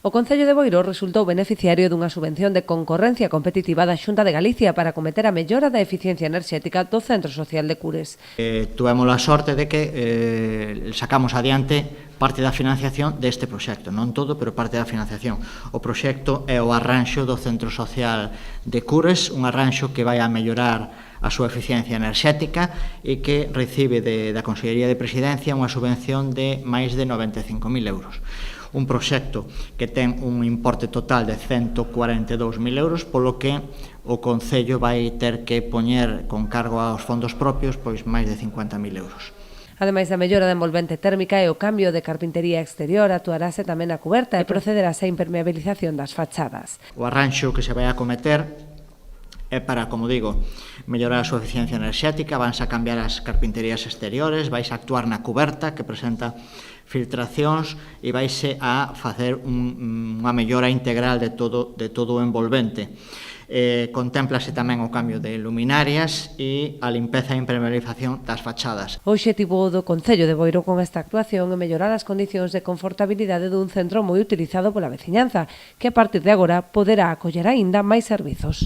O Concello de Boiro resultou beneficiario dunha subvención de concorrencia competitiva da Xunta de Galicia para acometer a mellora da eficiencia enerxética do Centro Social de Cures. Tuvemos a sorte de que sacamos adiante parte da financiación deste proxecto, non todo, pero parte da financiación. O proxecto é o arranxo do Centro Social de Cures, un arranxo que vai a mellorar a súa eficiencia enerxética e que recibe da Consellería de Presidencia unha subvención de máis de 95.000 euros. Un proxecto que ten un importe total de 142.000 euros, polo que o Concello vai ter que poñer con cargo aos fondos propios pois máis de 50.000 euros. Ademais da mellora da envolvente térmica e o cambio de carpintería exterior, actuarase tamén a cuberta e procederase á impermeabilización das fachadas. O arranxo que se vai acometer é para, como digo, mellorar a súa eficiencia enerxética, vanse a cambiar as carpinterías exteriores, vais a actuar na cuberta que presenta filtracións e vaise a facer unha mellora integral de todo o envolvente. Contémplase tamén o cambio de luminarias e a limpeza e impermeabilización das fachadas. O obxectivo do Concello de Boiro con esta actuación é mellorar as condicións de confortabilidade dun centro moi utilizado pola veciñanza, que a partir de agora poderá acoller aínda máis servizos.